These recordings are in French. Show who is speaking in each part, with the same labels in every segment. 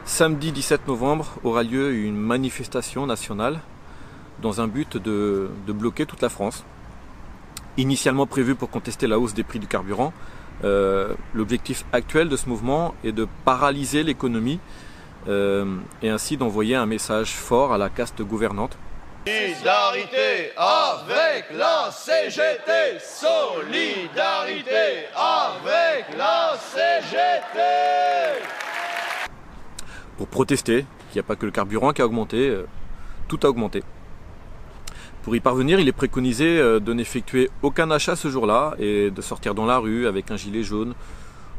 Speaker 1: Samedi 17 novembre aura lieu une manifestation nationale dans un but de bloquer toute la France. Initialement prévue pour contester la hausse des prix du carburant, l'objectif actuel de ce mouvement est de paralyser l'économie et ainsi d'envoyer un message fort à la caste gouvernante.
Speaker 2: Solidarité avec la CGT! Solidarité avec la CGT!
Speaker 1: Pour protester, il n'y a pas que le carburant qui a augmenté, tout a augmenté. Pour y parvenir, il est préconisé de n'effectuer aucun achat ce jour-là et de sortir dans la rue avec un gilet jaune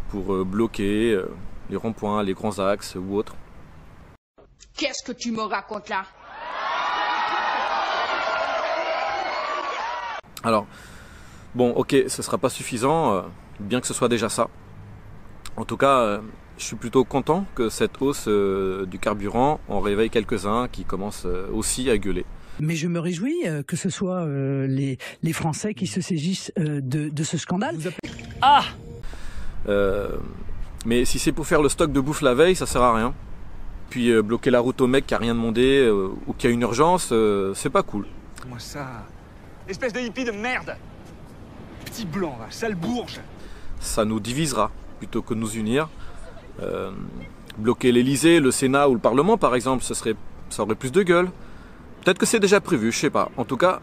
Speaker 1: pour bloquer les ronds-points, les grands axes ou autres.
Speaker 3: Qu'est-ce que tu me racontes là?
Speaker 1: Alors, bon, ok, ce ne sera pas suffisant, bien que ce soit déjà ça. En tout cas, je suis plutôt content que cette hausse du carburant en réveille quelques-uns qui commencent aussi à gueuler.
Speaker 4: Mais je me réjouis que ce soit les Français qui se saisissent de ce scandale.
Speaker 1: Ah mais si c'est pour faire le stock de bouffe la veille, ça sert à rien. Puis bloquer la route au mec qui a rien demandé ou qui a une urgence, c'est pas cool.
Speaker 5: Moi ça... Espèce de hippie de merde! Petit blanc, là, sale bourge!
Speaker 1: Ça nous divisera plutôt que de nous unir. Bloquer l'Elysée, le Sénat ou le Parlement par exemple, ça aurait plus de gueule. Peut-être que c'est déjà prévu, je sais pas. En tout cas,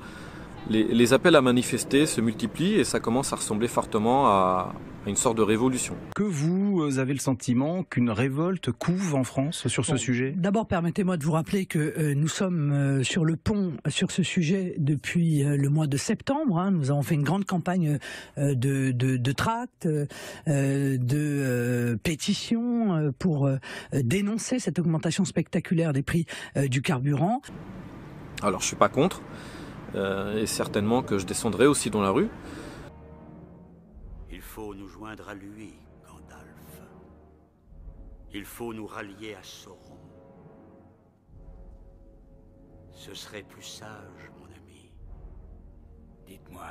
Speaker 1: les appels à manifester se multiplient et ça commence à ressembler fortement à une sorte de révolution.
Speaker 6: Que vous avez le sentiment qu'une révolte couve en France sur ce sujet?
Speaker 4: D'abord, permettez-moi de vous rappeler que nous sommes sur le pont sur ce sujet depuis le mois de septembre. Nous avons fait une grande campagne de tracts, de pétitions pour dénoncer cette augmentation spectaculaire des prix du carburant.
Speaker 1: Alors je suis pas contre, et certainement que je descendrai aussi dans la rue.
Speaker 7: Il faut nous joindre à lui, Gandalf. Il faut nous rallier à Sauron. Ce serait plus sage, mon ami. Dites-moi,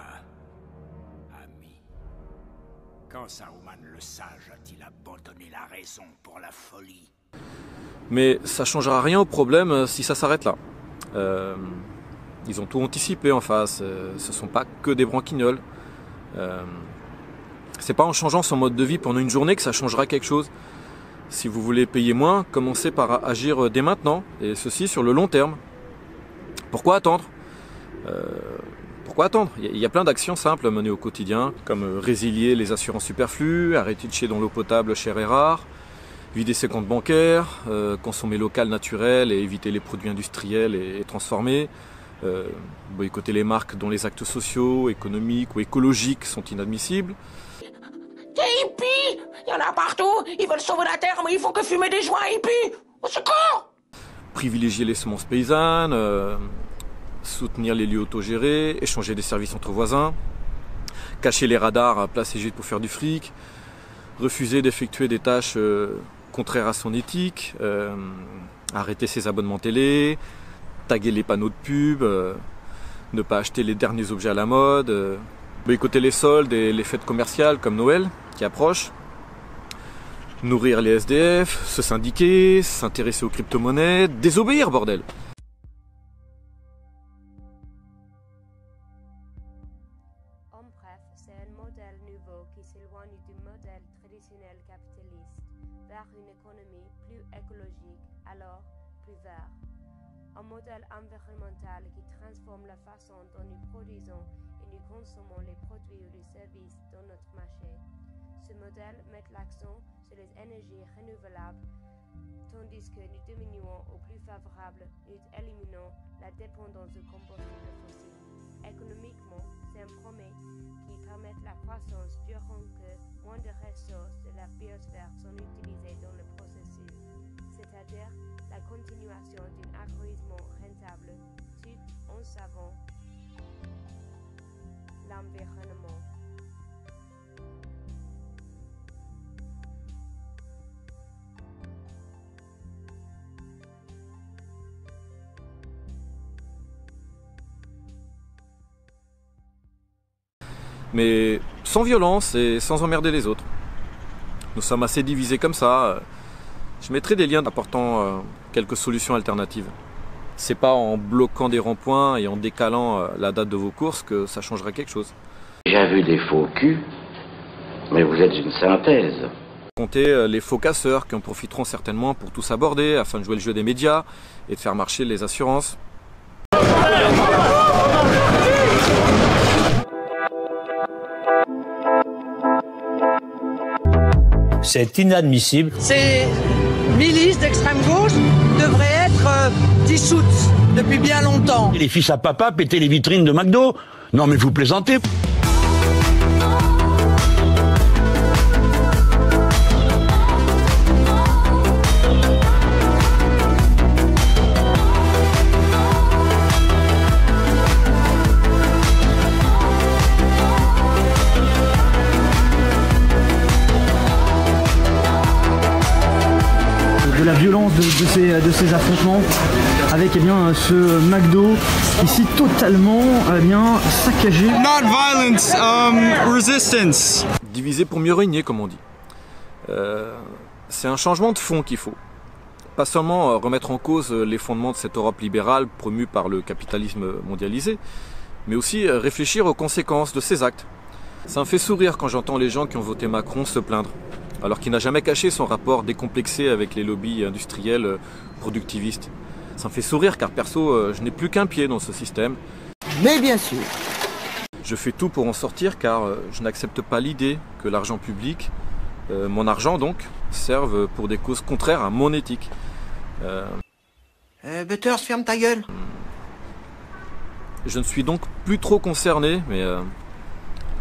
Speaker 7: ami, quand Saruman le sage a-t-il abandonné la raison pour la folie?
Speaker 1: Mais ça changera rien au problème si ça s'arrête là. Ils ont tout anticipé en face, ce sont pas que des branquignoles. C'est pas en changeant son mode de vie pendant une journée que ça changera quelque chose. Si vous voulez payer moins, commencez par agir dès maintenant, et ceci sur le long terme. Pourquoi attendre? Pourquoi attendre? Il y a plein d'actions simples à mener au quotidien, comme résilier les assurances superflues, arrêter de chier dans l'eau potable chère et rare, vider ses comptes bancaires, consommer local naturel et éviter les produits industriels et transformés, boycotter les marques dont les actes sociaux, économiques ou écologiques sont inadmissibles.
Speaker 3: Des hippies! Il y en a partout! Ils veulent sauver la terre, mais ils font que fumer des joints hippies! Au secours!
Speaker 1: Privilégier les semences paysannes, soutenir les lieux autogérés, échanger des services entre voisins, cacher les radars à place Égypte pour faire du fric, refuser d'effectuer des tâches contraires à son éthique, arrêter ses abonnements télé, taguer les panneaux de pub, ne pas acheter les derniers objets à la mode, boycotter les soldes et les fêtes commerciales comme Noël qui approchent, nourrir les SDF, se syndiquer, s'intéresser aux crypto-monnaies, désobéir bordel.
Speaker 8: En bref, c'est un modèle nouveau qui s'éloigne du modèle traditionnel capitaliste vers une économie plus écologique, alors plus verte. Un modèle environnemental qui transforme la façon dont nous produisons et nous consommons les produits ou les services dans notre marché. Ce modèle met l'accent sur les énergies renouvelables, tandis que nous diminuons au plus favorable, nous éliminons la dépendance aux combustibles fossiles. Économiquement, c'est un promet qui permet la croissance durant que moins de ressources de la biosphère sont utilisées dans le processus, c'est-à-dire la continuation d'un agrandissement rentable, tout en savant l'environnement.
Speaker 1: Mais sans violence et sans emmerder les autres. Nous sommes assez divisés comme ça. Je mettrai des liens apportant quelques solutions alternatives. C'est pas en bloquant des ronds-points et en décalant la date de vos courses que ça changera quelque chose.
Speaker 9: J'ai vu des faux culs, mais vous êtes une synthèse.
Speaker 1: Comptez les faux casseurs qui en profiteront certainement pour tous aborder afin de jouer le jeu des médias et de faire marcher les assurances.
Speaker 10: C'est inadmissible.
Speaker 11: Ces milices d'extrême gauche devraient être dissoutes depuis bien longtemps.
Speaker 10: Les fils à papa pétaient les vitrines de McDo. Non mais vous plaisantez.
Speaker 12: De la violence de ces affrontements avec ce McDo ici totalement saccagé.
Speaker 13: Non-violence, resistance.
Speaker 1: Diviser pour mieux régner, comme on dit. C'est un changement de fond qu'il faut. Pas seulement remettre en cause les fondements de cette Europe libérale promue par le capitalisme mondialisé, mais aussi réfléchir aux conséquences de ses actes. Ça me fait sourire quand j'entends les gens qui ont voté Macron se plaindre, alors qu'il n'a jamais caché son rapport décomplexé avec les lobbies industriels productivistes. Ça me fait sourire car perso, je n'ai plus qu'un pied dans ce système.
Speaker 11: Mais bien sûr.
Speaker 1: Je fais tout pour en sortir car je n'accepte pas l'idée que l'argent public, mon argent donc, serve pour des causes contraires à mon éthique.
Speaker 11: Butters, ferme ta gueule.
Speaker 1: Je ne suis donc plus trop concerné, mais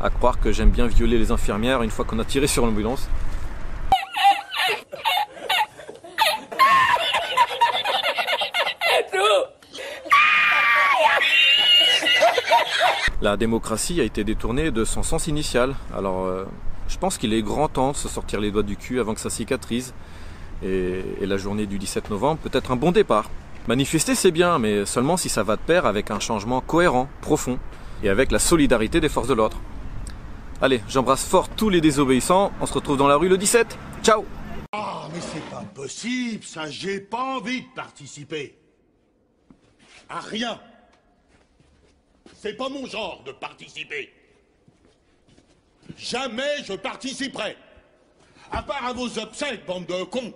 Speaker 1: à croire que j'aime bien violer les infirmières une fois qu'on a tiré sur l'ambulance. La démocratie a été détournée de son sens initial, alors je pense qu'il est grand temps de se sortir les doigts du cul avant que ça cicatrise. Et la journée du 17 novembre peut être un bon départ. Manifester c'est bien, mais seulement si ça va de pair avec un changement cohérent, profond, et avec la solidarité des forces de l'ordre. Allez, j'embrasse fort tous les désobéissants, on se retrouve dans la rue le 17. Ciao!
Speaker 14: Ah, mais c'est pas possible, ça, j'ai pas envie de participer. À rien. C'est pas mon genre de participer. Jamais je participerai. À part à vos obsèques, bande de cons.